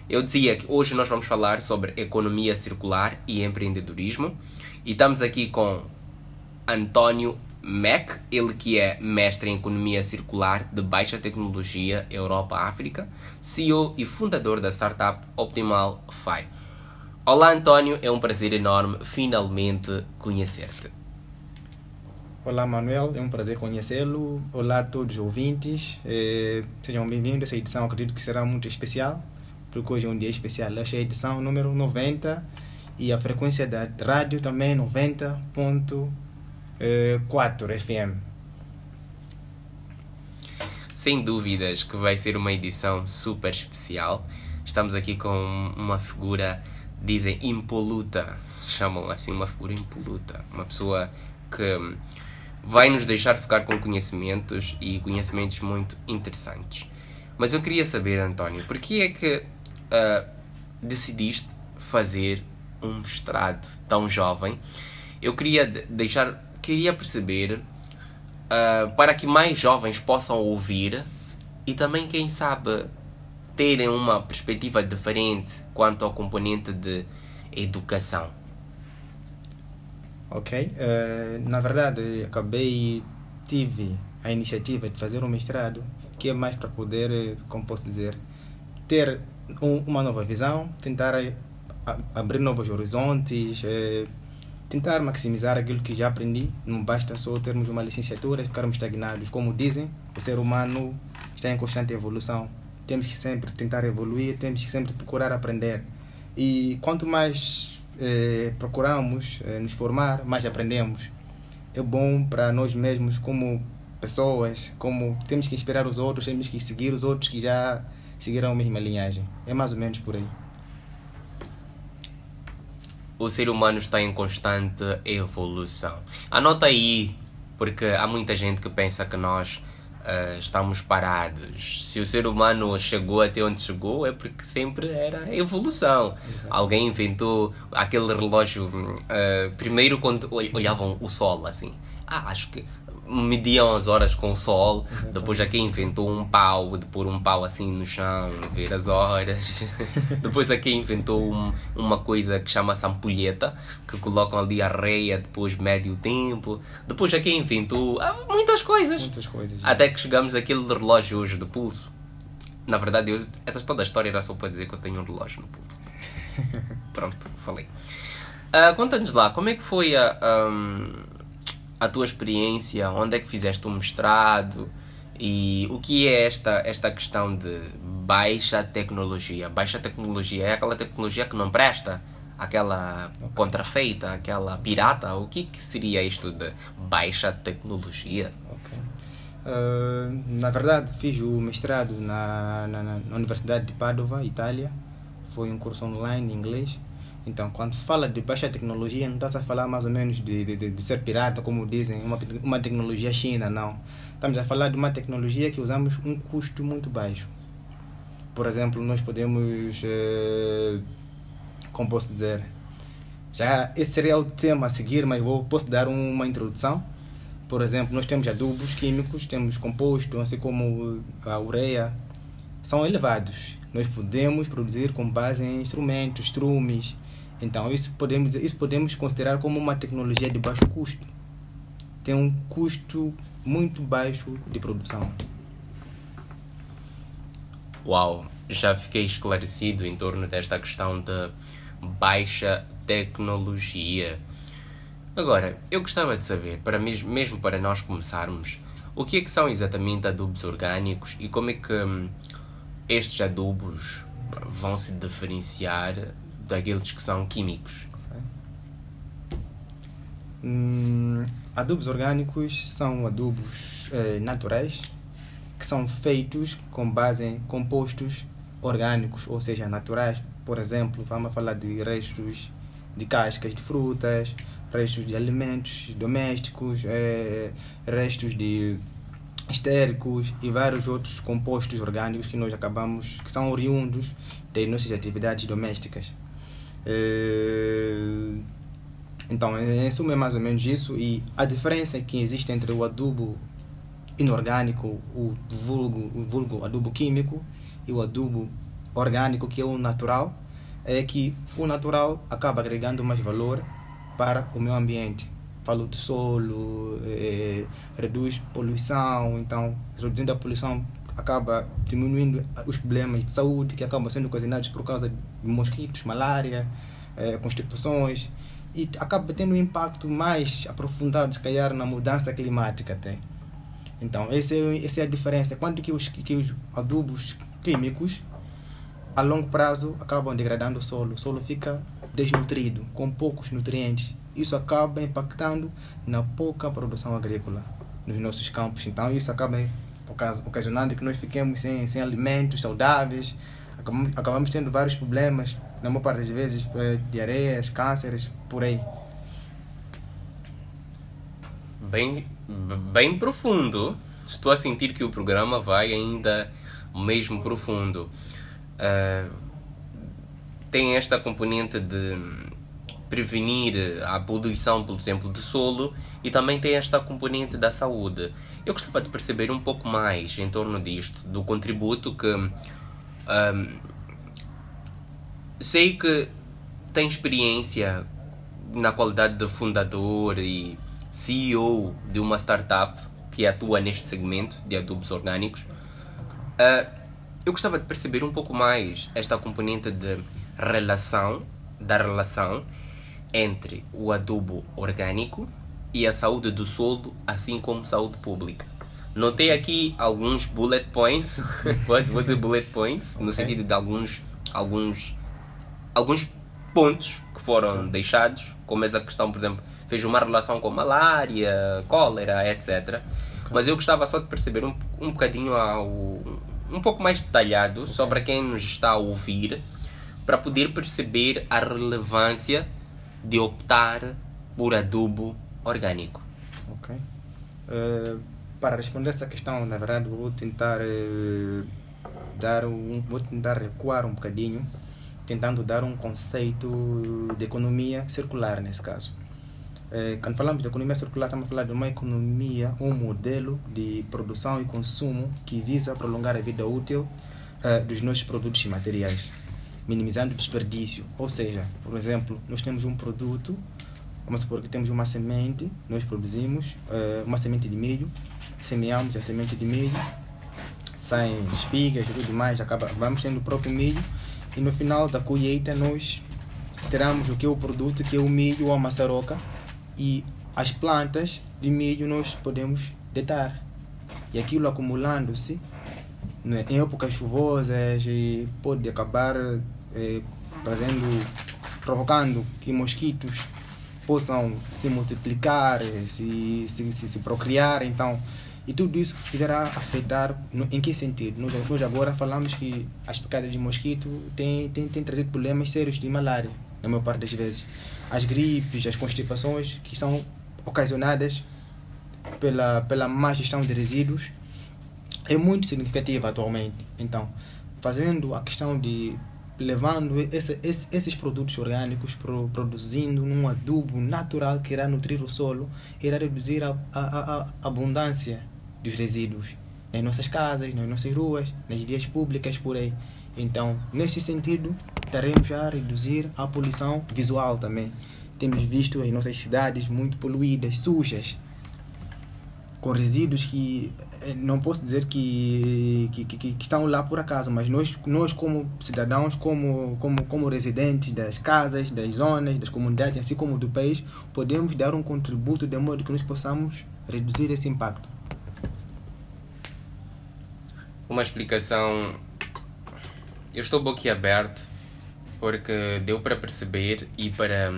Eu dizia que hoje nós vamos falar sobre economia circular e empreendedorismo. E estamos aqui com António Mac, ele que é mestre em economia circular de baixa tecnologia Europa-África, CEO e fundador da startup Optimal Fi. Olá António, é um prazer enorme finalmente conhecer-te. Olá Manuel, é um prazer conhecê-lo. Olá a todos os ouvintes, sejam bem-vindos. Essa edição acredito que será muito especial, porque hoje é um dia especial. Esta é a edição número 90 e a frequência da rádio também 90.4 FM. Sem dúvidas que vai ser uma edição super especial. Estamos aqui com uma figura, dizem, impoluta, chamam assim, uma figura impoluta, uma pessoa que vai nos deixar ficar com conhecimentos e conhecimentos muito interessantes. Mas eu queria saber, António, por que é que decidiste fazer um mestrado tão jovem? Eu queria perceber, para que mais jovens possam ouvir e também, quem sabe, terem uma perspectiva diferente quanto ao componente de educação. Ok, na verdade tive a iniciativa de fazer um mestrado, que é mais para poder, como posso dizer, ter uma nova visão, tentar abrir novos horizontes, tentar maximizar aquilo que já aprendi. Não basta só termos uma licenciatura e ficarmos estagnados. Como dizem, o ser humano está em constante evolução. Temos que sempre tentar evoluir, temos que sempre procurar aprender. E quanto mais procuramos nos formar, mais aprendemos. É bom para nós mesmos como pessoas, como temos que inspirar os outros, temos que seguir os outros que já seguiram a mesma linhagem. É mais ou menos por aí. O ser humano está em constante evolução. Anota aí, porque há muita gente que pensa que nós estamos parados. Se o ser humano chegou até onde chegou, é porque sempre era evolução. Exatamente. Alguém inventou aquele relógio, primeiro quando olhavam o sol assim. Acho que mediam as horas com o sol. Exatamente. Depois aqui inventou um pau, de pôr um pau assim no chão, ver as horas. Depois aqui inventou uma coisa que chama-se ampulheta, que colocam ali a areia, depois mede o tempo. Depois aqui inventou muitas coisas. Até que chegamos àquele relógio hoje de pulso. Na verdade, toda a história era só para dizer que eu tenho um relógio no pulso. Pronto, falei. Conta-nos lá, como é que foi a tua experiência, onde é que fizeste o mestrado e o que é esta questão de baixa tecnologia? Baixa tecnologia é aquela tecnologia que não presta, aquela contrafeita, aquela pirata? O que seria isto de baixa tecnologia? Na verdade, fiz o mestrado na Universidade de Padova, Itália. Foi um curso online em inglês. Então, quando se fala de baixa tecnologia, não está a falar mais ou menos de ser pirata, como dizem, uma tecnologia china, não. Estamos a falar de uma tecnologia que usamos um custo muito baixo. Por exemplo, nós podemos, como posso dizer, já esse seria o tema a seguir, mas posso dar uma introdução. Por exemplo, nós temos adubos químicos, temos composto, assim como a ureia, são elevados. Nós podemos produzir com base em instrumentos, estrumes. Então, isso podemos considerar como uma tecnologia de baixo custo. Tem um custo muito baixo de produção. Uau! Já fiquei esclarecido em torno desta questão de baixa tecnologia. Agora, eu gostava de saber, mesmo para nós começarmos, o que é que são exatamente adubos orgânicos e como é que estes adubos vão se diferenciar daqueles que são químicos? Adubos orgânicos são adubos naturais que são feitos com base em compostos orgânicos, ou seja, naturais. Por exemplo, vamos falar de restos de cascas de frutas, restos de alimentos domésticos, restos de estéricos e vários outros compostos orgânicos que nós que são oriundos das nossas atividades domésticas. Então, em suma é mais ou menos isso, e a diferença que existe entre o adubo inorgânico, o vulgo adubo químico, e o adubo orgânico, que é o natural, é que o natural acaba agregando mais valor para o meio ambiente. Falo do solo, reduz poluição, então reduzindo a poluição acaba diminuindo os problemas de saúde que acabam sendo ocasionados por causa de mosquitos, malária, constipações, e acaba tendo um impacto mais aprofundado, se calhar, na mudança climática até. Então, essa é a diferença. Quanto que os adubos químicos, a longo prazo, acabam degradando o solo fica desnutrido, com poucos nutrientes. Isso acaba impactando na pouca produção agrícola nos nossos campos. Então, isso acaba ocasionando que nós fiquemos sem alimentos saudáveis, acabamos tendo vários problemas, na maior parte das vezes, diarreias, cânceres, por aí. Bem profundo. Estou a sentir que o programa vai ainda mesmo profundo. Tem esta componente de prevenir a poluição, por exemplo, do solo, e também tem esta componente da saúde. Eu gostava de perceber um pouco mais em torno disto, do contributo que sei que tem experiência na qualidade de fundador e CEO de uma startup que atua neste segmento de adubos orgânicos. Eu gostava de perceber um pouco mais esta componente de relação entre o adubo orgânico e a saúde do solo, assim como saúde pública. Notei aqui alguns bullet points, vou dizer bullet points, no sentido de alguns pontos que foram deixados, como essa questão, por exemplo, fez uma relação com malária, cólera, etc. Mas eu gostava só de perceber um bocadinho um pouco mais detalhado, só para quem nos está a ouvir, para poder perceber a relevância de optar por adubo orgânico. Ok. Para responder essa questão, na verdade, vou tentar recuar um bocadinho, tentando dar um conceito de economia circular nesse caso. Quando falamos de economia circular, estamos a falar de uma economia, um modelo de produção e consumo que visa prolongar a vida útil dos nossos produtos e materiais, minimizando o desperdício. Ou seja, por exemplo, nós temos um produto, vamos supor que temos uma semente, nós produzimos uma semente de milho, semeamos a semente de milho, saem espigas e tudo mais, vamos tendo o próprio milho, e no final da colheita nós teremos o que é o produto, que é o milho ou a maçaroca, e as plantas de milho nós podemos deitar. E aquilo acumulando-se, né, em épocas chuvosas, e pode acabar provocando que mosquitos possam se multiplicar, se procriar. Então, e tudo isso irá afetar, em que sentido? Nós agora falamos que as picadas de mosquito têm trazido problemas sérios de malária, na maior parte das vezes. As gripes, as constipações que são ocasionadas pela má gestão de resíduos é muito significativa atualmente. Então, fazendo a questão de levando esses produtos orgânicos, produzindo num adubo natural que irá nutrir o solo, irá reduzir a abundância dos resíduos nas nossas casas, nas nossas ruas, nas vias públicas, por aí. Então, nesse sentido, estaremos a reduzir a poluição visual também. Temos visto as nossas cidades muito poluídas, sujas, com resíduos que não posso dizer que estão lá por acaso, mas nós como cidadãos, como residentes das casas, das zonas, das comunidades, assim como do país, podemos dar um contributo de modo que nós possamos reduzir esse impacto. Uma explicação. Eu estou boquiaberto porque deu para perceber e para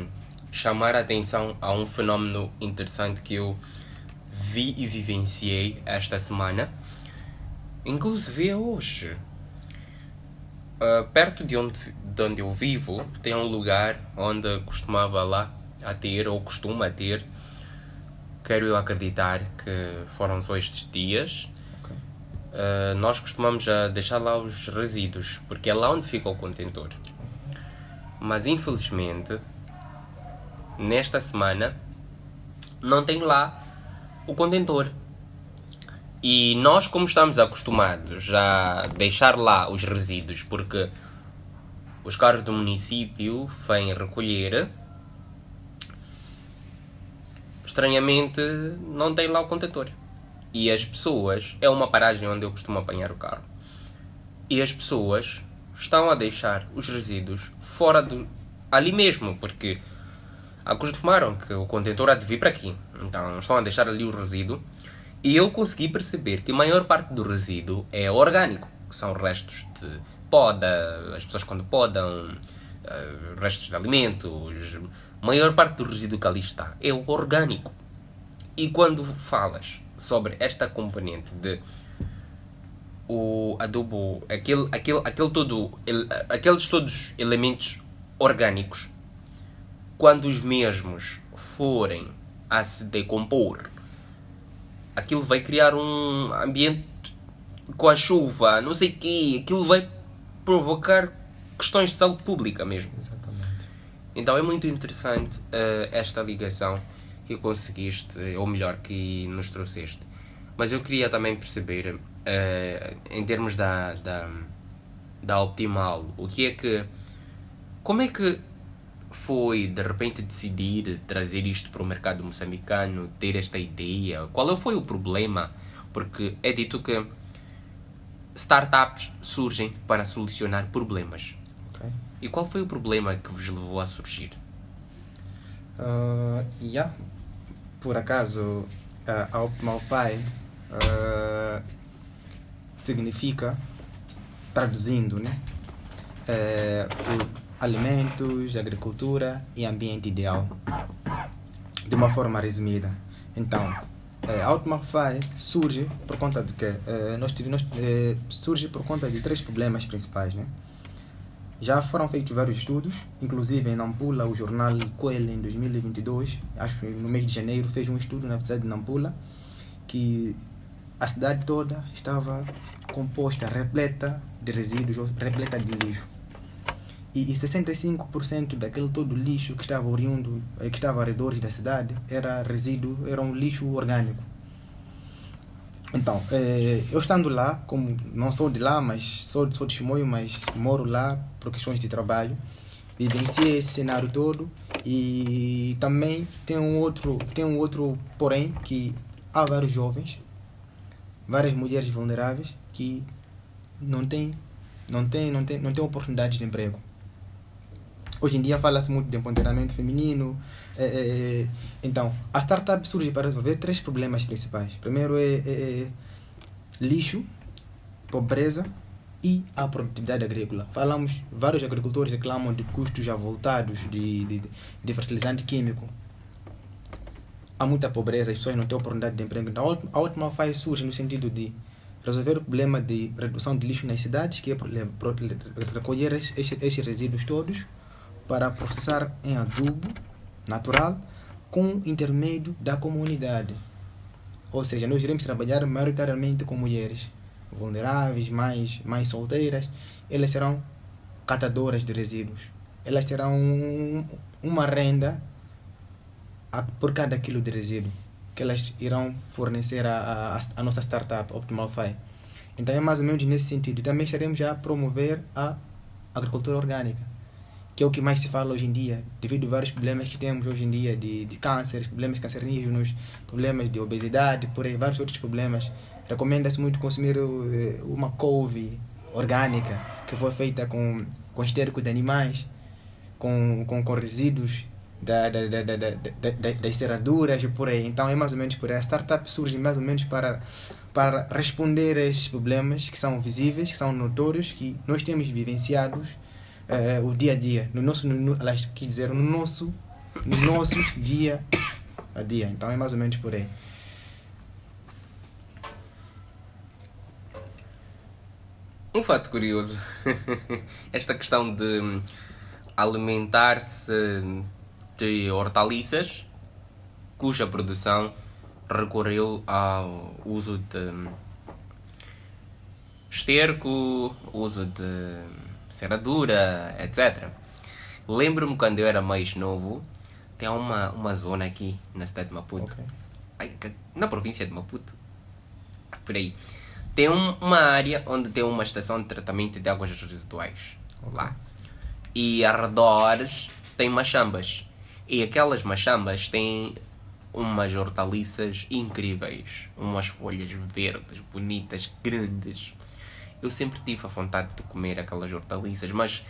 chamar a atenção a um fenómeno interessante que eu vi e vivenciei esta semana, inclusive hoje. Perto de onde eu vivo tem um lugar onde costumava lá a ter, ou costuma ter, quero eu acreditar que foram só estes dias. Okay. Nós costumamos deixar lá os resíduos, porque é lá onde fica o contentor. Mas infelizmente, nesta semana, não tem lá o contentor. E nós, como estamos acostumados a deixar lá os resíduos, porque Os carros do município vêm recolher. Estranhamente, não tem lá o contentor. E as pessoas... É uma paragem onde eu costumo apanhar o carro. E as pessoas estão a deixar os resíduos fora do... ali mesmo, porque acostumaram que o contentor há de vir para aqui. Então, estão a deixar ali o resíduo. E eu consegui perceber que a maior parte do resíduo é orgânico. São restos de poda, as pessoas quando podam, restos de alimentos. A maior parte do resíduo que ali está é o orgânico. E quando falas sobre esta componente de o adubo, aqueles todos elementos orgânicos, quando os mesmos forem a se decompor, aquilo vai criar um ambiente com a chuva, não sei o quê, aquilo vai provocar questões de saúde pública mesmo. Exatamente. Então é muito interessante esta ligação que conseguiste, ou melhor, que nos trouxeste. Mas eu queria também perceber, em termos da Optimal, como é que foi de repente decidir trazer isto para o mercado moçambicano, ter esta ideia? Qual foi o problema? Porque é dito que startups surgem para solucionar problemas. Okay. E qual foi o problema que vos levou a surgir? Por acaso, a Optimalfy significa, traduzindo, né? Alimentos, agricultura e ambiente ideal, de uma forma resumida. Então, a Optimalfy surge por conta de que surge por conta de 3 problemas principais, né? Já foram feitos vários estudos, inclusive em Nampula, o jornal Coelho, em 2022, acho que no mês de janeiro, fez um estudo na cidade de Nampula, que a cidade toda estava composta, repleta de resíduos, repleta de lixo. E 65% daquele todo lixo que estava oriundo, que estava ao redor da cidade, era um lixo orgânico. Então, eu estando lá, como não sou de lá, mas sou de Chimoio, mas moro lá por questões de trabalho, vivenciei esse cenário todo. E também tem um outro porém, que há vários jovens, várias mulheres vulneráveis que não têm oportunidades de emprego. Hoje em dia fala-se muito de empoderamento feminino. Então, a startup surge para resolver 3 problemas principais. Primeiro é lixo, pobreza e a produtividade agrícola. Vários agricultores reclamam de custos avultados de fertilizante químico. Há muita pobreza, as pessoas não têm oportunidade de emprego. Então, a Optimalfy surge no sentido de resolver o problema de redução de lixo nas cidades, que é recolher esses resíduos todos para processar em adubo natural com intermédio da comunidade. Ou seja, nós iremos trabalhar maioritariamente com mulheres vulneráveis, mais solteiras. Elas serão catadoras de resíduos. Elas terão uma renda por cada quilo de resíduo que elas irão fornecer a nossa startup Optimalfy. Então é mais ou menos nesse sentido. Também estaremos a promover a agricultura orgânica, que é o que mais se fala hoje em dia, devido a vários problemas que temos hoje em dia de câncer, problemas cancerígenos, problemas de obesidade, por aí, vários outros problemas. Recomenda-se muito consumir uma couve orgânica, que foi feita com estérco de animais, com resíduos das serraduras e por aí. Então é mais ou menos por aí. A startup surge mais ou menos para responder a esses problemas que são visíveis, que são notórios, que nós temos vivenciados o dia a dia, no nosso dia a dia. Então é mais ou menos por aí. Um fato curioso, esta questão de alimentar-se de hortaliças, cuja produção recorreu ao uso de esterco, uso de serradura, etc. Lembro-me quando eu era mais novo, tem uma zona aqui na cidade de Maputo, na província de Maputo, por aí. Tem uma área onde tem uma estação de tratamento de águas residuais. Lá. e arredores tem machambas. E aquelas machambas têm umas hortaliças incríveis, umas folhas verdes, bonitas, grandes. Eu sempre tive a vontade de comer aquelas hortaliças, mas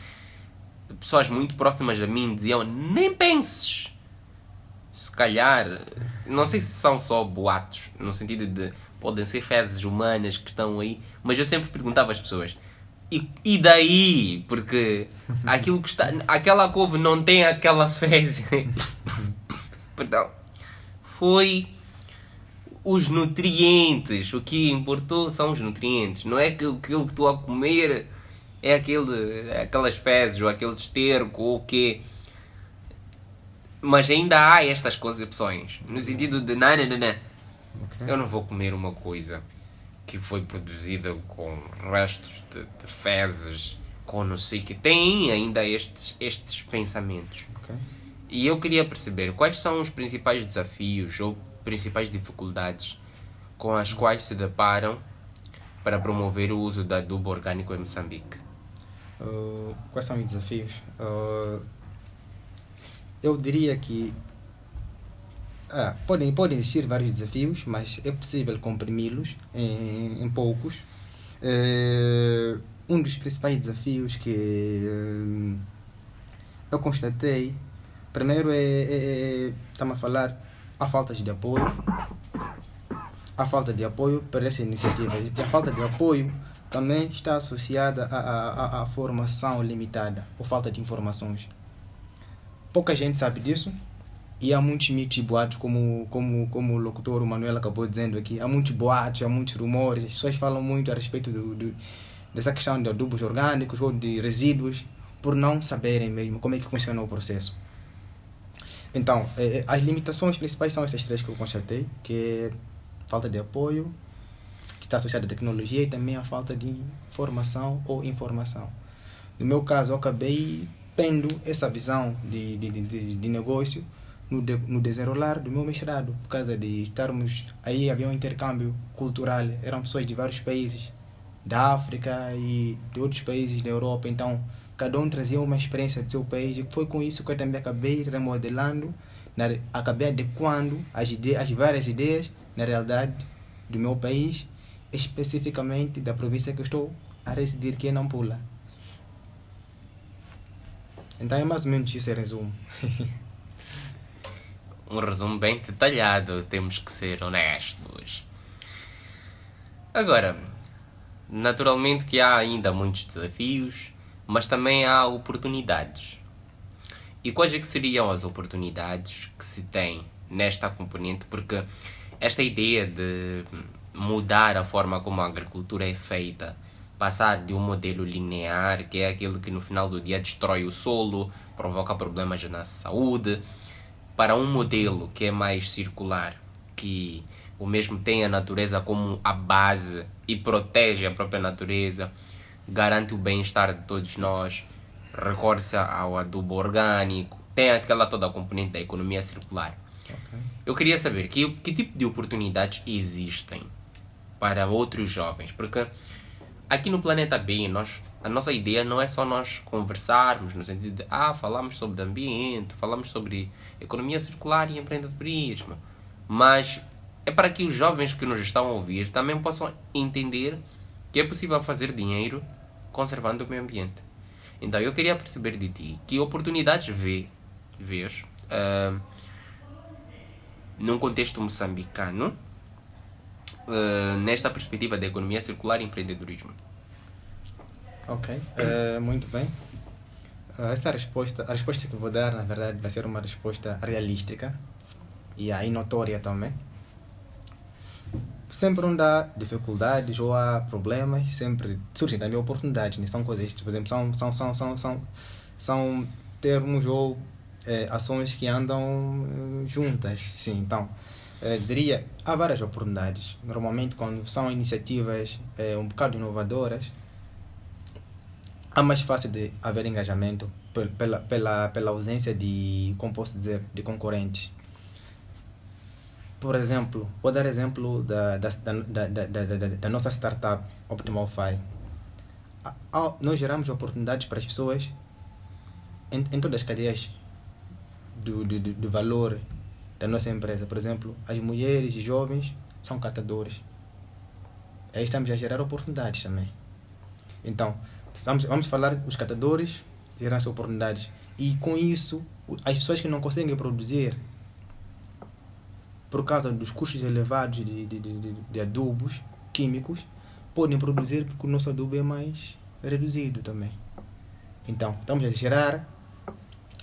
pessoas muito próximas a mim diziam, nem penses. Se calhar, não sei se são só boatos, no sentido de podem ser fezes humanas que estão aí, mas eu sempre perguntava às pessoas, e daí? Porque aquilo que está, aquela couve não tem aquela fezes. Perdão. Foi os nutrientes. O que importou são os nutrientes. Não é que o que eu estou a comer é aquelas fezes ou aquele esterco ou o quê. Mas ainda há estas concepções. No sentido de, não. Ok. Eu não vou comer uma coisa que foi produzida com restos de fezes, com não sei o que. Tem ainda estes pensamentos. Ok. E eu queria perceber quais são os principais desafios ou principais dificuldades com as quais se deparam para promover o uso do adubo orgânico em Moçambique. Quais são os desafios? Eu diria que podem existir vários desafios, mas é possível comprimi-los em poucos. Um dos principais desafios que eu constatei, primeiro estamos a falar a falta de apoio. A falta de apoio para essa iniciativa. E a falta de apoio também está associada à formação limitada ou falta de informações. Pouca gente sabe disso e há muitos mitos e boatos, como o locutor Manuel acabou dizendo aqui. Há muitos boatos, há muitos rumores. As pessoas falam muito a respeito dessa questão de adubos orgânicos ou de resíduos por não saberem mesmo como é que funciona o processo. Então, as limitações principais são essas três que eu constatei, que é falta de apoio, que está associada à tecnologia, e também a falta de formação ou informação. No meu caso, eu acabei tendo essa visão de negócio no desenrolar do meu mestrado, por causa de estarmos aí, havia um intercâmbio cultural, eram pessoas de vários países da África e de outros países da Europa, então cada um trazia uma experiência do seu país, e foi com isso que eu também acabei remodelando, acabei adequando as várias ideias na realidade do meu país, especificamente da província que eu estou a residir, que é Nampula. Então é mais ou menos isso, em resumo. Um resumo bem detalhado, temos que ser honestos. Agora, naturalmente que há ainda muitos desafios, mas também há oportunidades. E quais é que seriam as oportunidades que se tem nesta componente? Porque esta ideia de mudar a forma como a agricultura é feita, passar de um modelo linear, que é aquele que no final do dia destrói o solo, provoca problemas na saúde, para um modelo que é mais circular, que o mesmo tem a natureza como a base e protege a própria natureza, garante o bem-estar de todos nós, recorre-se ao adubo orgânico, tem aquela toda a componente da economia circular. Okay. Eu queria saber que tipo de oportunidades existem para outros jovens, porque aqui no Planeta B, a nossa ideia não é só nós conversarmos no sentido de falamos sobre ambiente, falamos sobre economia circular e empreendedorismo, mas é para que os jovens que nos estão a ouvir também possam entender que é possível fazer dinheiro conservando o meio ambiente. Então eu queria perceber de ti que oportunidades vês num contexto moçambicano nesta perspectiva da economia circular e empreendedorismo. Ok, muito bem. A resposta que vou dar, na verdade, vai ser uma resposta realística e aí notória também. Sempre onde há dificuldades ou há problemas, sempre surgem também oportunidades, né? São coisas, por exemplo, são termos ou ações que andam juntas. Sim, então, diria, há várias oportunidades. Normalmente, quando são iniciativas um bocado inovadoras, é mais fácil de haver engajamento pela ausência de, como posso dizer, de concorrentes. Por exemplo, vou dar exemplo da nossa startup, Optimal Fi. Nós geramos oportunidades para as pessoas em todas as cadeias do valor da nossa empresa. Por exemplo, as mulheres e jovens são catadores. Aí estamos a gerar oportunidades também. Então, vamos falar os catadores geram as oportunidades. E com isso, as pessoas que não conseguem produzir por causa dos custos elevados de adubos químicos, podem produzir porque o nosso adubo é mais reduzido também. Então, estamos a gerar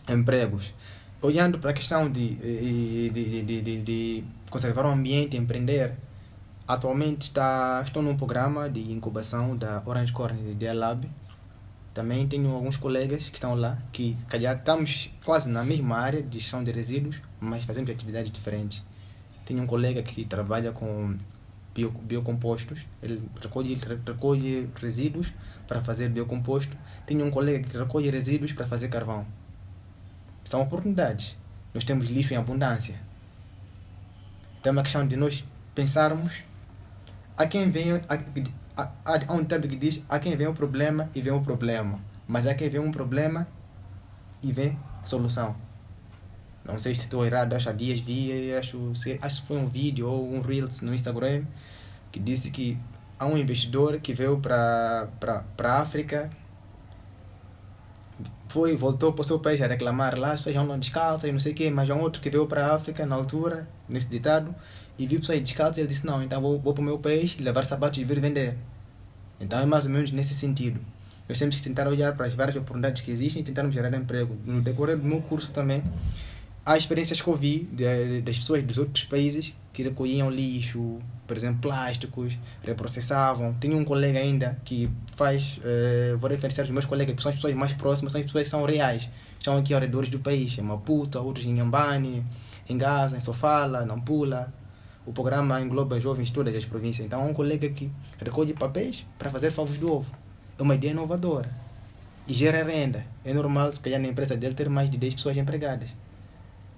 empregos. Olhando para a questão de conservar o ambiente e empreender, atualmente estou num programa de incubação da Orange Corner de Idea Lab. Também tenho alguns colegas que estão lá, que estamos quase na mesma área de gestão de resíduos, mas fazemos atividades diferentes. Tenho um colega que trabalha com biocompostos, ele recolhe resíduos para fazer biocomposto. Tenho um colega que recolhe resíduos para fazer carvão. São oportunidades. Nós temos lixo em abundância. Então é uma questão de nós pensarmos a quem vem... Há um ditado que diz: a quem vem o problema e vem o problema, mas a quem vem um problema e vem solução. Não sei se estou errado, acho que há dias vi, acho que foi um vídeo ou um Reels no Instagram que disse que há um investidor que veio para a África, voltou para o seu país a reclamar lá, as pessoas andam descalças e não sei o quê, mas há um outro que veio para a África na altura, nesse ditado, e viu pessoas descalças e ele disse: não, então vou para o meu país levar sapatos e vir vender. Então é mais ou menos nesse sentido. Nós temos que tentar olhar para as várias oportunidades que existem e tentarmos gerar emprego. No decorrer do meu curso também, há experiências que eu vi das pessoas dos outros países que recolhiam lixo, por exemplo, plásticos, reprocessavam. Tenho um colega ainda que faz, vou referenciar os meus colegas, que são as pessoas mais próximas, são as pessoas que são reais. Estão aqui ao redor do país, em Maputo, outros em Inhambane, em Gaza, em Sofala, Nampula. O programa engloba jovens de todas as províncias. Então, há um colega que recolhe papéis para fazer favos do ovo. É uma ideia inovadora. E gera renda. É normal, se calhar, na empresa dele ter mais de 10 pessoas empregadas.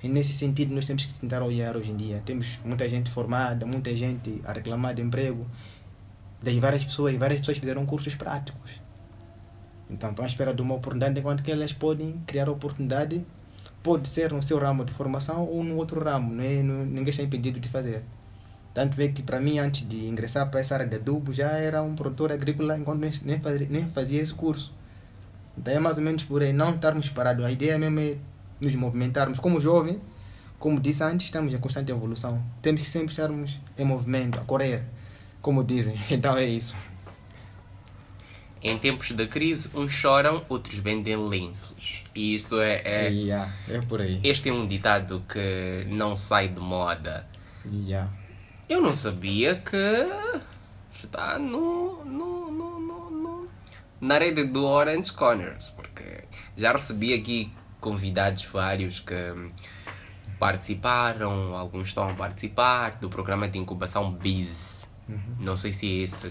E nesse sentido, nós temos que tentar olhar hoje em dia. Temos muita gente formada, muita gente a reclamar de emprego. Daí várias pessoas fizeram cursos práticos. Então, estão à espera de uma oportunidade, enquanto que elas podem criar oportunidade. Pode ser no seu ramo de formação ou no outro ramo. Ninguém está impedido de fazer. Tanto é que, para mim, antes de ingressar para essa área de adubo, já era um produtor agrícola enquanto nem fazia esse curso. Então, é mais ou menos por aí, não estarmos parados. A ideia mesmo é nos movimentarmos. Como jovem, como disse antes, estamos em constante evolução. Temos que sempre estarmos em movimento, a correr, como dizem. Então, é isso. Em tempos de crise, uns choram, outros vendem lenços. E isso é por aí. Este é um ditado que não sai de moda. Eu não sabia que está na rede do Orange Corners, porque já recebi aqui convidados vários que participaram, alguns estão a participar do programa de incubação BIZ. Não sei se é esse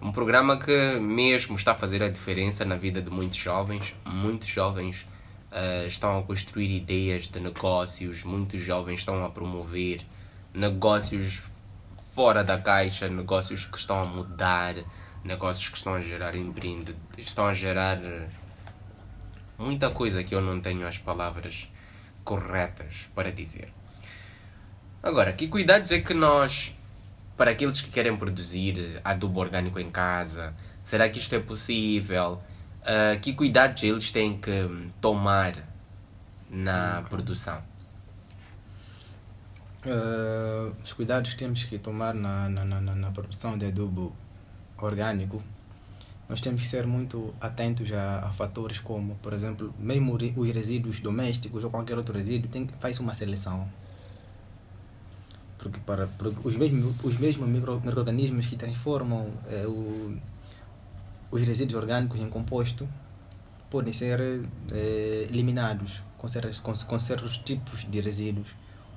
um programa que mesmo está a fazer a diferença na vida de muitos jovens. Muitos jovens estão a construir ideias de negócios, muitos jovens estão a promover negócios fora da caixa, negócios que estão a mudar, negócios que estão a gerar estão a gerar muita coisa que eu não tenho as palavras corretas para dizer. Agora, que cuidados é que nós, para aqueles que querem produzir adubo orgânico em casa, será que isto é possível? Que cuidados eles têm que tomar na produção? Os cuidados que temos que tomar na produção de adubo orgânico, nós temos que ser muito atentos a fatores como, por exemplo, mesmo os resíduos domésticos ou qualquer outro resíduo, faz uma seleção. Porque os mesmos micro-organismos que transformam os resíduos orgânicos em composto podem ser eliminados com certos tipos de resíduos.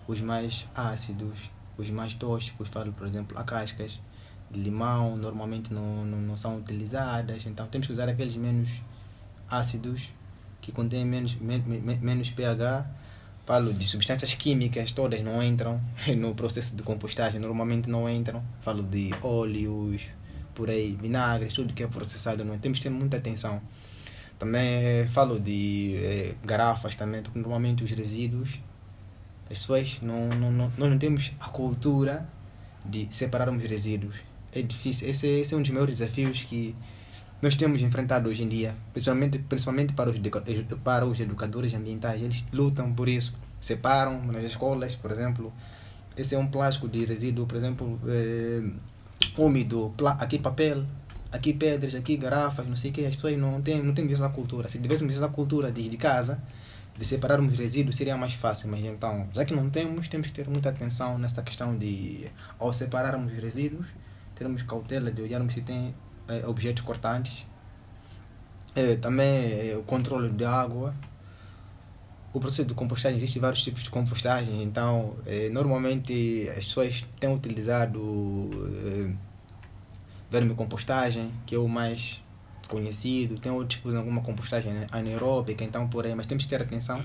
Os mais ácidos, os mais tóxicos, falo, por exemplo, as cascas de limão normalmente não são utilizadas, então temos que usar aqueles menos ácidos que contêm menos pH. Falo de substâncias químicas, todas não entram no processo de compostagem, normalmente não entram. Falo de óleos, por aí, vinagres, tudo que é processado, não temos que ter muita atenção. Também falo de garrafas também, porque normalmente os resíduos, as pessoas nós não temos a cultura de separarmos resíduos. É difícil, esse é um dos maiores desafios que nós temos enfrentado hoje em dia, principalmente para os educadores ambientais. Eles lutam por isso, separam nas escolas, por exemplo. Esse é um plástico de resíduo, por exemplo, úmido, aqui papel, aqui pedras, aqui garrafas, não sei o que. As pessoas não têm essa cultura. Se tivéssemos essa cultura desde casa, de separarmos resíduos, seria mais fácil. Mas então, já que não temos que ter muita atenção nessa questão de, ao separarmos os resíduos, termos cautela de olharmos se tem objetos cortantes. Também o controle de água. O processo de compostagem, existem vários tipos de compostagem, então normalmente as pessoas têm utilizado vermicompostagem, que é o mais conhecido. Tem outros que usam alguma compostagem anaeróbica, então por aí, mas temos que ter atenção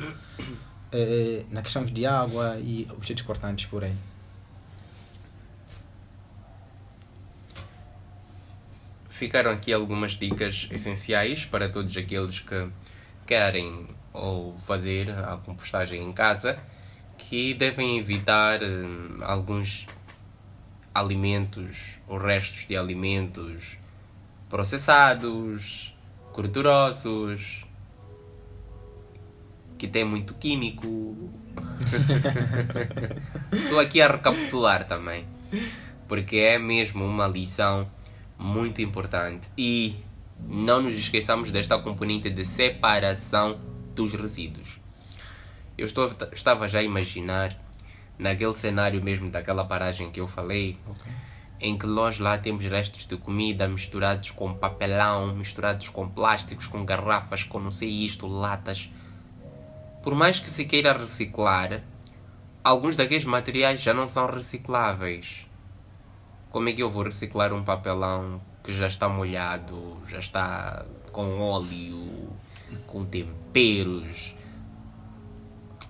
na questão de água e objetos cortantes por aí. Ficaram aqui algumas dicas essenciais para todos aqueles que querem ou fazer a compostagem em casa, que devem evitar alguns alimentos ou restos de alimentos processados, gordurosos, que tem muito químico. Estou aqui a recapitular também, porque é mesmo uma lição muito importante. E não nos esqueçamos desta componente de separação dos resíduos. Eu estava já a imaginar naquele cenário mesmo daquela paragem que eu falei, em que nós lá temos restos de comida misturados com papelão, misturados com plásticos, com garrafas, com não sei isto, latas. Por mais que se queira reciclar, alguns daqueles materiais já não são recicláveis. Como é que eu vou reciclar um papelão que já está molhado, já está com óleo, com temperos?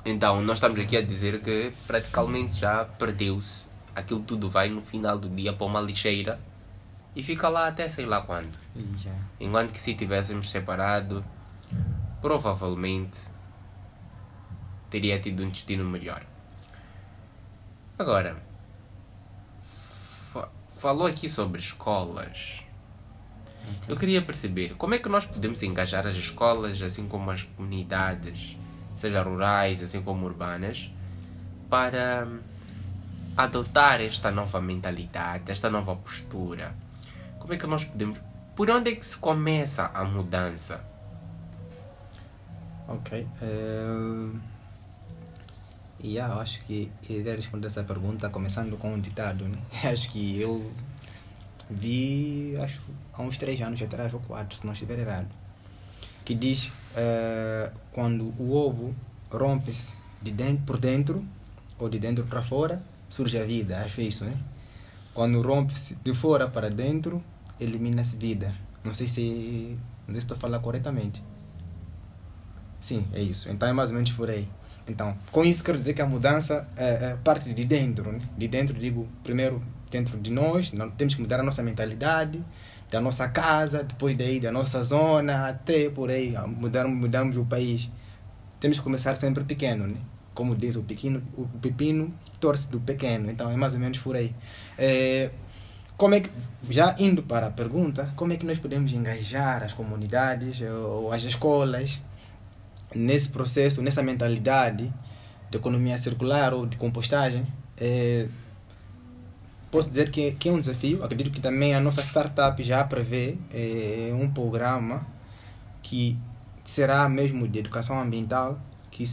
Então, nós estamos aqui a dizer que praticamente já perdeu-se. Aquilo tudo vai no final do dia para uma lixeira e fica lá até sei lá quando. Enquanto que se tivéssemos separado, provavelmente teria tido um destino melhor. Agora, falou aqui sobre escolas. Eu queria perceber como é que nós podemos engajar as escolas, assim como as comunidades, seja rurais, assim como urbanas, para adotar esta nova mentalidade, esta nova postura. Como é que nós podemos... Por onde é que se começa a mudança? Ok. Eu acho que eu iria responder essa pergunta começando com um ditado, né? Acho que eu vi, há uns 3 anos atrás, ou 4, se não estiver errado, que diz quando o ovo rompe-se por dentro, ou de dentro para fora, surge a vida. Acho isso, né? Quando rompe-se de fora para dentro, elimina-se vida. Não sei se estou a falar corretamente. Sim, é isso. Então é mais ou menos por aí. Então, com isso quero dizer que a mudança parte de dentro, né? De dentro, digo, primeiro dentro de nós temos que mudar a nossa mentalidade, da nossa casa, depois daí da nossa zona, até por aí, mudamos o país. Temos que começar sempre pequeno, né? Como diz o pepino torce do pequeno, então é mais ou menos por aí. Como é que, já indo para a pergunta, como é que nós podemos engajar as comunidades ou as escolas nesse processo, nessa mentalidade de economia circular ou de compostagem? Posso dizer que é um desafio. Acredito que também a nossa startup já prevê um programa que será mesmo de educação ambiental, que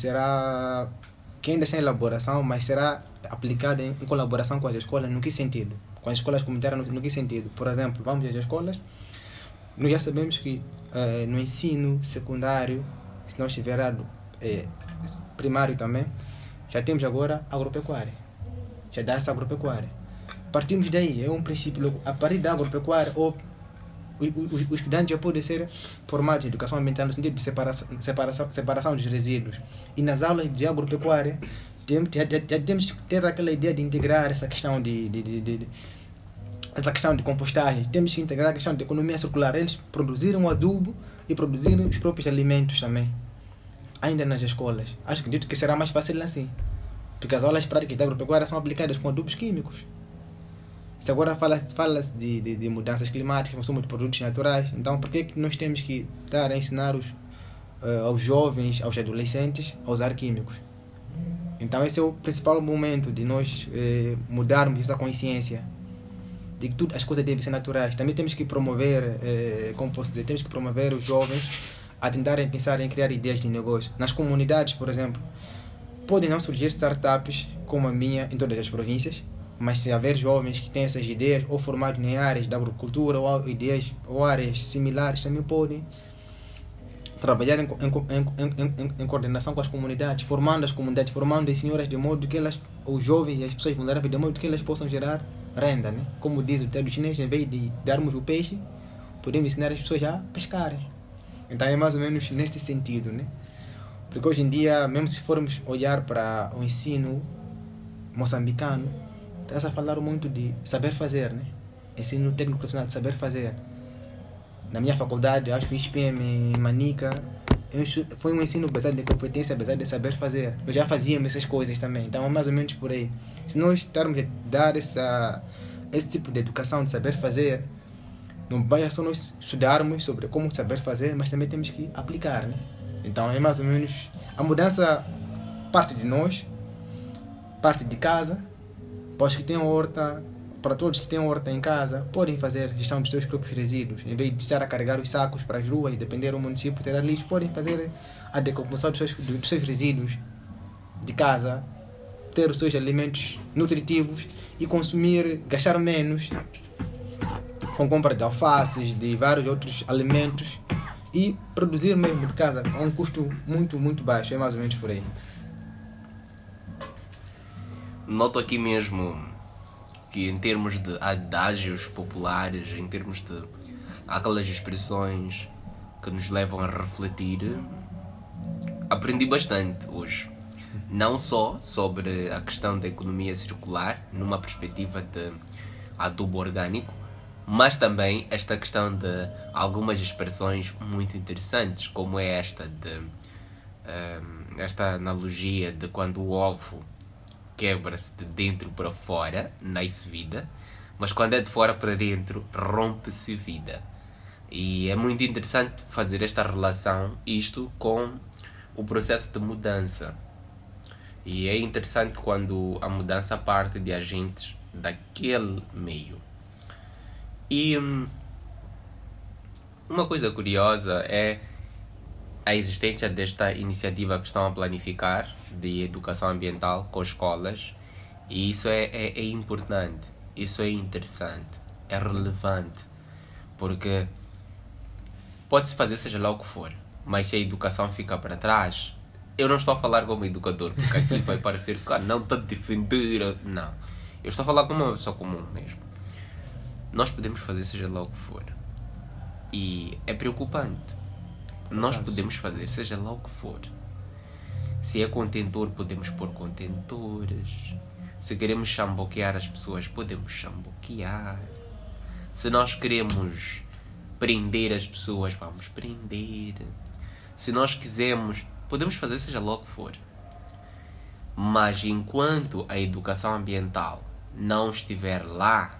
ainda está em elaboração, mas será aplicado em colaboração com as escolas. No que sentido? Com as escolas comunitárias, no que sentido? Por exemplo, vamos às escolas, nós já sabemos que no ensino secundário, se nós estiver primário também, já temos agora agropecuária. Já dá essa agropecuária. Partimos daí, é um princípio. A partir da agropecuária, o estudante já pode ser formado em educação ambiental no sentido de separação dos resíduos. E nas aulas de agropecuária, já temos que ter aquela ideia de integrar essa questão de essa questão de compostagem, temos que integrar a questão de economia circular. Eles produzirem o adubo e produzirem os próprios alimentos também, ainda nas escolas. Acho que dito que será mais fácil assim, porque as aulas práticas da agropecuária são aplicadas com adubos químicos. Se agora fala-se de mudanças climáticas, consumo de produtos naturais, então por que nós temos que estar a ensinar aos jovens, aos adolescentes, a usar químicos? Então esse é o principal momento de nós mudarmos essa consciência de que tudo, as coisas devem ser naturais. Também temos que promover, como posso dizer, temos que promover os jovens a tentarem pensar em criar ideias de negócio. Nas comunidades, por exemplo, podem não surgir startups como a minha em todas as províncias, mas se haver jovens que têm essas ideias ou formados em áreas da agricultura ou ideias ou áreas similares, também podem trabalhar em coordenação com as comunidades, formando as senhoras de modo que elas, os jovens e as pessoas vulneráveis, de modo que elas possam gerar renda, né? Como diz o ditado chinês, em vez de darmos o peixe, podemos ensinar as pessoas a pescarem. Então é mais ou menos nesse sentido, né? Porque hoje em dia, mesmo se formos olhar para o ensino moçambicano, está-se a falar muito de saber fazer, né? Ensino técnico profissional de saber fazer. Na minha faculdade, acho que o ISPM em Manica, foi um ensino baseado em competência, baseado em saber fazer. Nós já fazíamos essas coisas também, então é mais ou menos por aí. Se nós estarmos a dar esse tipo de educação de saber fazer, não basta só nós estudarmos sobre como saber fazer, mas também temos que aplicar, né? Então é mais ou menos, a mudança parte de nós, parte de casa. Para todos que têm horta em casa, podem fazer gestão dos seus próprios resíduos. Em vez de estar a carregar os sacos para as ruas e depender do município tirar lixo, podem fazer a decomposição dos seus resíduos de casa, ter os seus alimentos nutritivos e consumir, gastar menos com compra de alfaces, de vários outros alimentos e produzir mesmo de casa a um custo muito, muito baixo. É mais ou menos por aí. Noto aqui mesmo que em termos de adágios populares, em termos de aquelas expressões que nos levam a refletir, aprendi bastante hoje. Não só sobre a questão da economia circular, numa perspectiva de adubo orgânico, mas também esta questão de algumas expressões muito interessantes, como é esta analogia de quando o ovo quebra-se de dentro para fora, nasce vida, mas quando é de fora para dentro, rompe-se vida. E é muito interessante fazer esta relação, isto com o processo de mudança. E é interessante quando a mudança parte de agentes daquele meio. E uma coisa curiosa é a existência desta iniciativa que estão a planificar de educação ambiental com escolas, e isso é importante, isso é interessante, é relevante, porque pode-se fazer seja lá o que for, mas se a educação fica para trás, eu não estou a falar como educador, porque aqui vai parecer que não estou a defender, não, eu estou a falar como uma pessoa comum mesmo. Nós podemos fazer seja lá o que for, e é preocupante. Nós podemos fazer seja lá o que for. Se é contentor, podemos pôr contentores. Se queremos chamboquear as pessoas, podemos chamboquear. Se nós queremos prender as pessoas, vamos prender. Se nós quisermos, podemos fazer seja lá o que for. Mas enquanto a educação ambiental não estiver lá,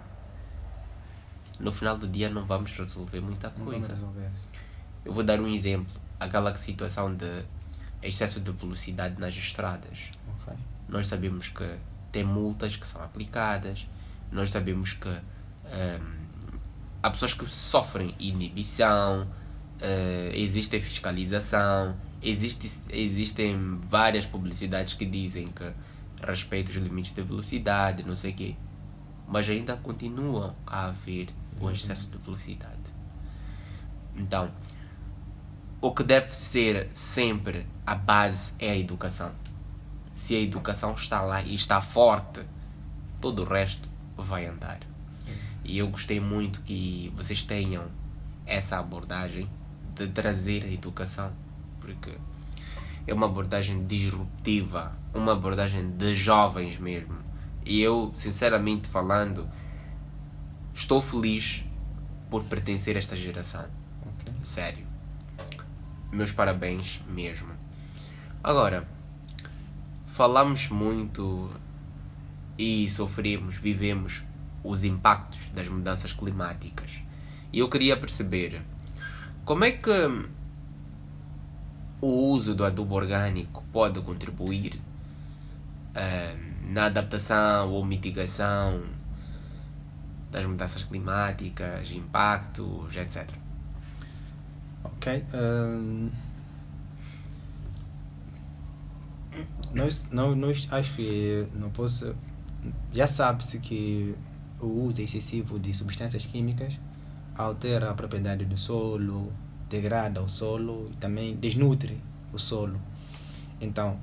no final do dia não vamos resolver muita coisa. Eu vou dar um exemplo. Aquela situação de excesso de velocidade nas estradas. Okay. Nós sabemos que tem multas que são aplicadas. Nós sabemos que há pessoas que sofrem inibição. Existe fiscalização. Existem várias publicidades que dizem que respeitam os limites de velocidade, não sei o quê. Mas ainda continuam a haver o excesso de velocidade. Então, o que deve ser sempre a base é a educação. Se a educação está lá e está forte, todo o resto vai andar. E eu gostei muito que vocês tenham essa abordagem de trazer a educação, porque é uma abordagem disruptiva, uma abordagem de jovens mesmo. E eu, sinceramente falando, estou feliz por pertencer a esta geração. Ok. Sério. Meus parabéns mesmo. Agora, falamos muito e vivemos os impactos das mudanças climáticas. E eu queria perceber como é que o uso do adubo orgânico pode contribuir na adaptação ou mitigação das mudanças climáticas, impactos, etc. Ok. Nós acho que não posso. Já sabe-se que o uso excessivo de substâncias químicas altera a propriedade do solo, degrada o solo e também desnutre o solo. Então,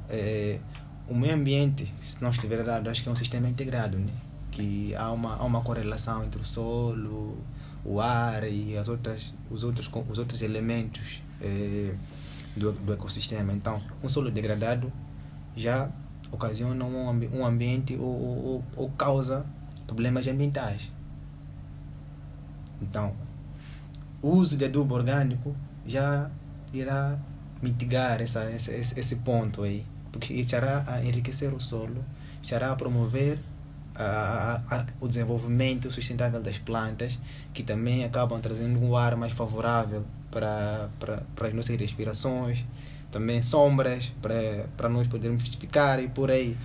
o meio ambiente, se não estiver errado, acho que é um sistema integrado, né? Que há uma correlação entre o solo, o ar e os outros elementos do ecossistema. Então, um solo degradado já ocasiona um ambiente ou causa problemas ambientais. Então, o uso de adubo orgânico já irá mitigar esse ponto aí, porque estará a enriquecer o solo, estará a promover o desenvolvimento sustentável das plantas, que também acabam trazendo um ar mais favorável para as nossas respirações, também sombras para nós podermos ficar e por aí.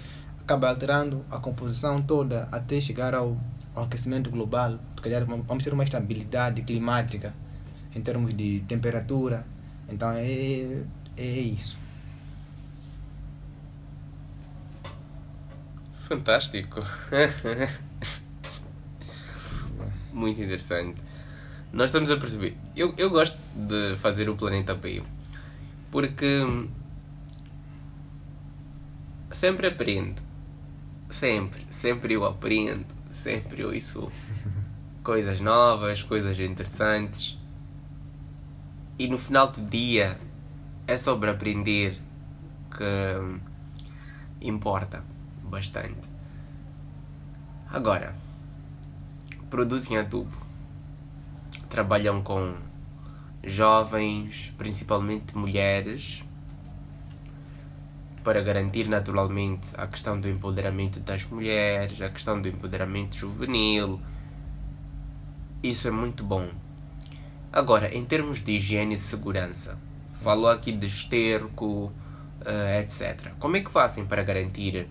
Acaba alterando a composição toda até chegar ao aquecimento global, porque vamos ter uma estabilidade climática em termos de temperatura. Então é isso. Fantástico. Muito interessante. Nós estamos a perceber. Eu gosto de fazer o Planeta B porque sempre aprendo. Sempre eu aprendo. Sempre eu ouço coisas novas, coisas interessantes. E no final do dia é sobre aprender que importa bastante. Agora, produzem adubo, trabalham com jovens, principalmente mulheres, para garantir naturalmente a questão do empoderamento das mulheres, a questão do empoderamento juvenil. Isso é muito bom. Agora, em termos de higiene e segurança, falou aqui de esterco, etc. Como é que fazem para garantir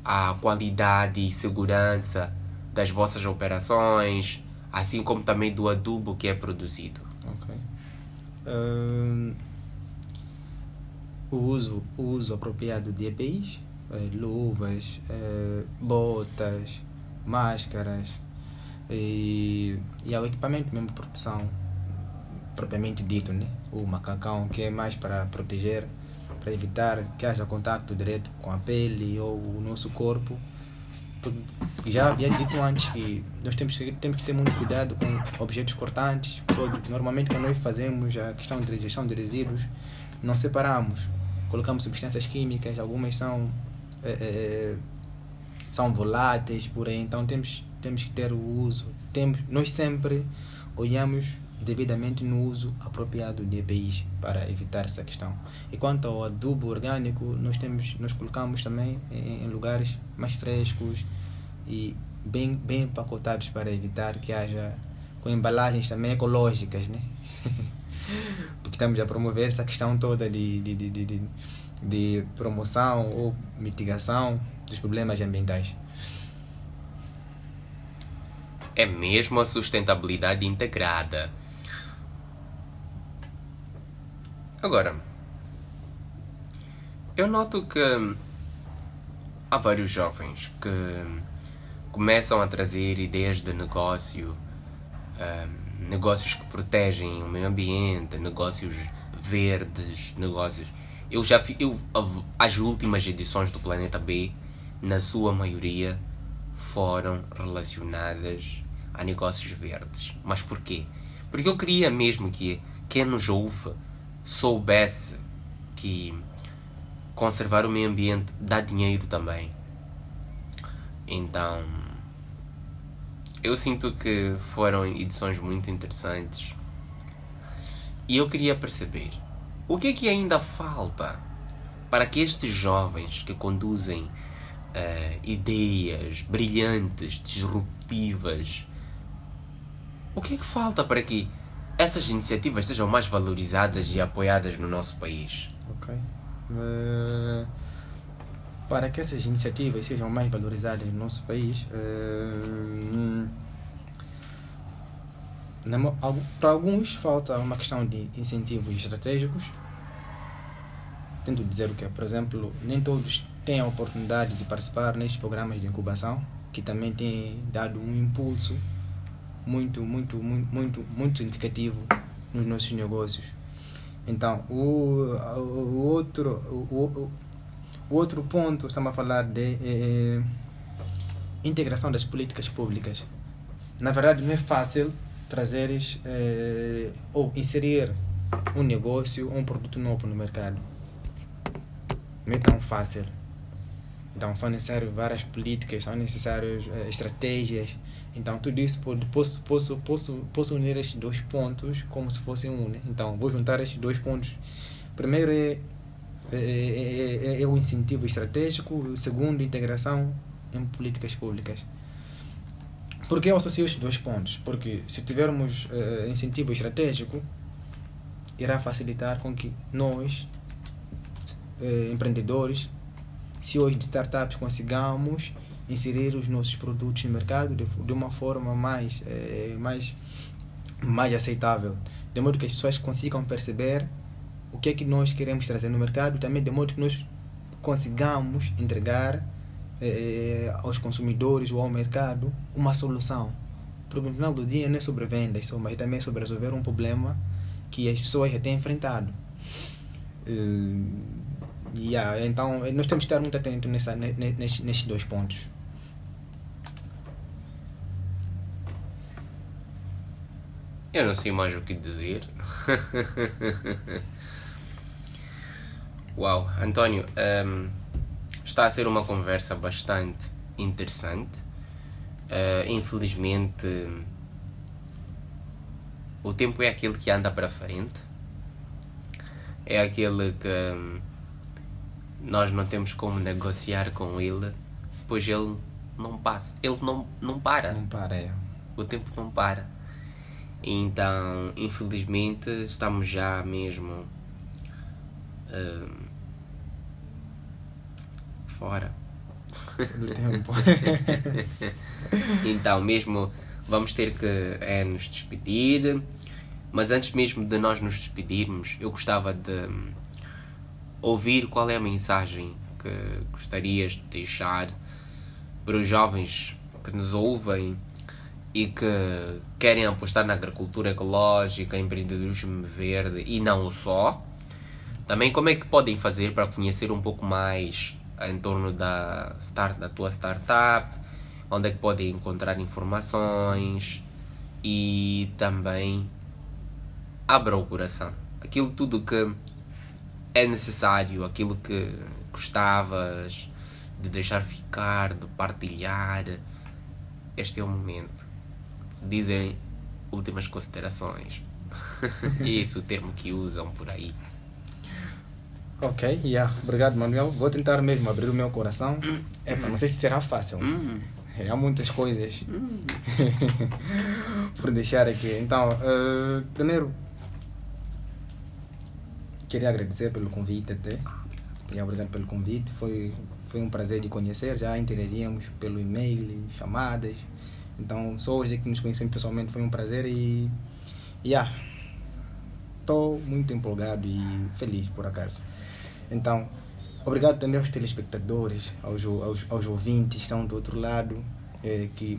a qualidade e segurança das vossas operações, assim como também do adubo que é produzido? Ok. O uso apropriado de EPIs, luvas, botas, máscaras e ao equipamento mesmo de proteção propriamente dito, né? O macacão, que é mais para proteger, para evitar que haja contato direto com a pele ou o nosso corpo. Porque já havia dito antes que nós temos que ter muito cuidado com objetos cortantes. Normalmente quando nós fazemos a questão de gestão de resíduos, não separamos. Colocamos substâncias químicas, algumas são voláteis por aí, então temos que ter o uso. Nós sempre olhamos devidamente no uso apropriado de EPIs para evitar essa questão. E quanto ao adubo orgânico, nós colocamos também em lugares mais frescos e bem empacotados para evitar que haja com embalagens também ecológicas, né? Porque estamos a promover essa questão toda de promoção ou mitigação dos problemas ambientais. É mesmo a sustentabilidade integrada. Agora, eu noto que há vários jovens que começam a trazer ideias de negócio, negócios que protegem o meio ambiente, negócios verdes, negócios... As últimas edições do Planeta B, na sua maioria, foram relacionadas a negócios verdes. Mas porquê? Porque eu queria mesmo que quem nos ouve soubesse que conservar o meio ambiente dá dinheiro também. Então, eu sinto que foram edições muito interessantes e eu queria perceber o que é que ainda falta para que estes jovens que conduzem ideias brilhantes, disruptivas, o que é que falta para que essas iniciativas sejam mais valorizadas e apoiadas no nosso país? Ok. Para que essas iniciativas sejam mais valorizadas no nosso país, para alguns falta uma questão de incentivos estratégicos. Tento dizer o que, por exemplo, nem todos têm a oportunidade de participar nestes programas de incubação, que também têm dado um impulso muito significativo nos nossos negócios. Então, o outro ponto, estamos a falar de integração das políticas públicas. Na verdade, não é fácil trazeres ou inserir um negócio ou um produto novo no mercado. Não é tão fácil. Então, são necessárias várias políticas, são necessárias estratégias. Então, tudo isso posso unir estes dois pontos como se fossem um. Né? Então, vou juntar estes dois pontos. Primeiro é o incentivo estratégico, o segundo, integração em políticas públicas. Por que eu associo estes dois pontos? Porque se tivermos incentivo estratégico, irá facilitar com que nós, empreendedores, CEOs de startups, consigamos inserir os nossos produtos no mercado de uma forma mais aceitável, de modo que as pessoas consigam perceber o que é que nós queremos trazer no mercado, também de modo que nós consigamos entregar aos consumidores ou ao mercado uma solução. Porque no final do dia não é sobre vendas só, mas também é sobre resolver um problema que as pessoas já têm enfrentado. Então, nós temos que estar muito atentos nestes dois pontos. Eu não sei mais o que dizer. Uau, António, está a ser uma conversa bastante interessante. Infelizmente, o tempo é aquele que anda para frente. É aquele que nós não temos como negociar com ele, pois ele não passa, ele não para. Não para, O tempo não para. Então, infelizmente, estamos já mesmo fora do tempo. Então, mesmo vamos ter que nos despedir. Mas antes mesmo de nós nos despedirmos, eu gostava de ouvir qual é a mensagem que gostarias de deixar para os jovens que nos ouvem e que querem apostar na agricultura ecológica, empreendedorismo verde e não só. Também como é que podem fazer para conhecer um pouco mais em torno da tua startup, onde é que podem encontrar informações e também abra o coração. Aquilo tudo que é necessário, aquilo que gostavas de deixar ficar, de partilhar. Este é o momento. Dizem últimas considerações. Esse é o termo que usam por aí. Ok, obrigado, Manuel. Vou tentar mesmo abrir o meu coração. Não sei se será fácil. Há muitas coisas por deixar aqui. Então, primeiro, queria agradecer pelo convite até. E obrigado pelo convite. Foi um prazer de conhecer. Já interagíamos pelo e-mail, chamadas. Então, só hoje que nos conhecemos pessoalmente foi um prazer e estou muito empolgado e feliz por acaso. Então, obrigado também aos telespectadores, aos ouvintes que estão do outro lado, que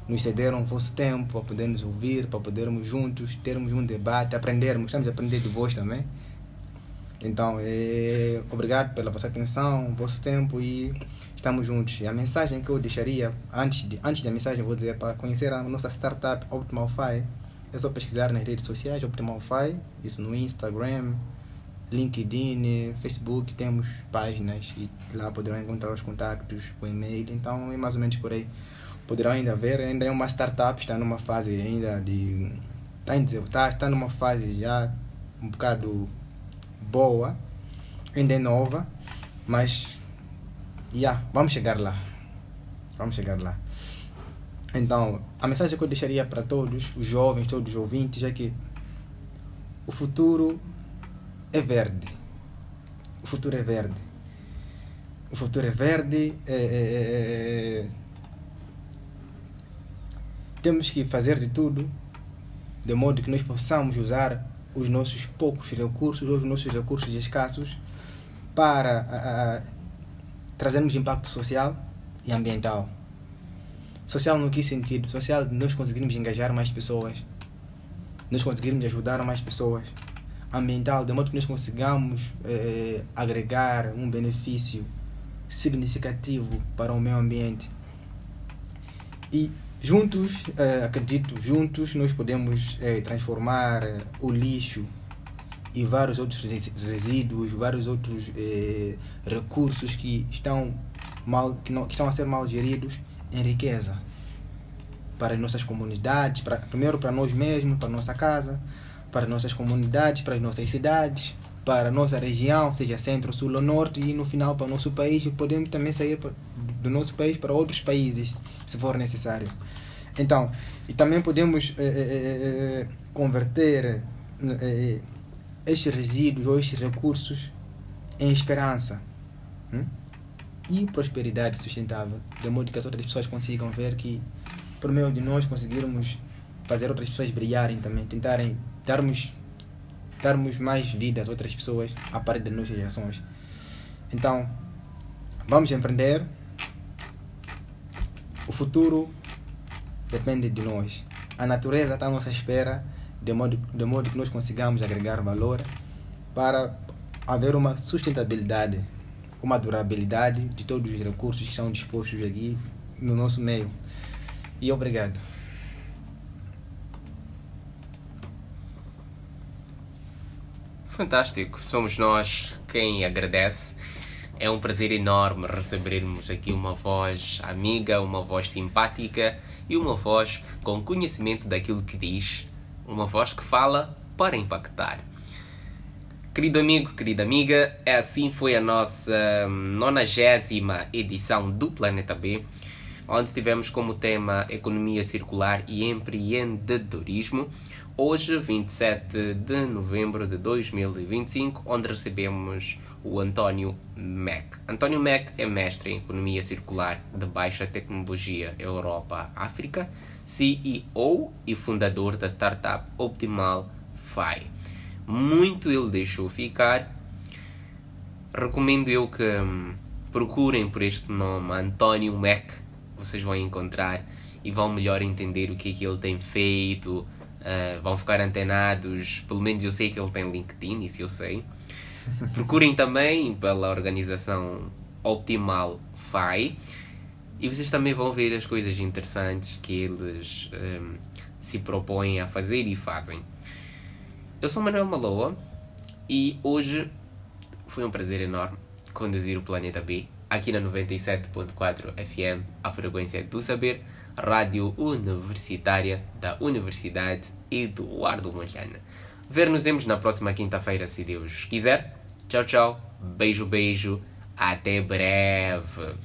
nos cederam o vosso tempo para podermos ouvir, para podermos juntos termos um debate, aprendermos, estamos a aprender de vós também. Então, obrigado pela vossa atenção, vosso tempo e estamos juntos. E a mensagem que eu deixaria, antes da mensagem, vou dizer, para conhecer a nossa startup OptimalFi, é só pesquisar nas redes sociais, OptimalFi, isso no Instagram, LinkedIn, Facebook, temos páginas e lá poderão encontrar os contactos, o e-mail, então é mais ou menos por aí. poderão ainda ver, ainda é uma startup, está numa fase ainda de... Está numa fase já um bocado boa, ainda é nova, mas vamos chegar lá. Vamos chegar lá. Então, a mensagem que eu deixaria para todos, os jovens, todos os ouvintes, é que o futuro é verde. O futuro é verde. O futuro é verde. Temos que fazer de tudo de modo que nós possamos usar os nossos poucos recursos, ou os nossos recursos escassos, para trazermos impacto social e ambiental. Social no que sentido? Social, nós conseguirmos engajar mais pessoas, nós conseguirmos ajudar mais pessoas. Ambiental, de modo que nós consigamos agregar um benefício significativo para o meio ambiente. E juntos, acredito, juntos nós podemos transformar o lixo e vários outros resíduos, vários outros recursos que estão a ser mal geridos em riqueza para as nossas comunidades, primeiro para nós mesmos, para a nossa casa, para as nossas comunidades, para as nossas cidades, para a nossa região, seja centro, sul ou norte, e no final para o nosso país. Podemos também sair do nosso país para outros países, se for necessário. Então, e também podemos converter estes resíduos ou estes recursos em esperança e prosperidade sustentável, de modo que as outras pessoas consigam ver que, por meio de nós, conseguirmos fazer outras pessoas brilharem também, tentarem darmos mais vida às outras pessoas a partir das nossas ações. Então, vamos empreender. O futuro depende de nós. A natureza está à nossa espera, de modo que nós consigamos agregar valor para haver uma sustentabilidade, uma durabilidade de todos os recursos que são dispostos aqui no nosso meio. E obrigado. Fantástico, somos nós quem agradece. É um prazer enorme recebermos aqui uma voz amiga, uma voz simpática e uma voz com conhecimento daquilo que diz, uma voz que fala para impactar. Querido amigo, querida amiga, assim foi a nossa 90ª edição do Planeta B, onde tivemos como tema Economia Circular e Empreendedorismo. Hoje, 27 de novembro de 2025, onde recebemos o António Mack. António Mack é mestre em Economia Circular de Baixa Tecnologia Europa-África, CEO e fundador da startup Optimal Fi. Muito ele deixou ficar. Recomendo eu que procurem por este nome, António Mack. Vocês vão encontrar e vão melhor entender o que é que ele tem feito. Vão ficar antenados. Pelo menos eu sei que ele tem LinkedIn, isso eu sei. Procurem também pela organização Optimal Fi e vocês também vão ver as coisas interessantes que eles se propõem a fazer e fazem. Eu sou Manuel Maloa e hoje foi um prazer enorme conduzir o Planeta B aqui na 97.4 FM, a frequência do saber, rádio universitária da Universidade Eduardo Mondlane. Ver-nos-emos na próxima quinta-feira, se Deus quiser. Tchau, tchau. Beijo, beijo. Até breve.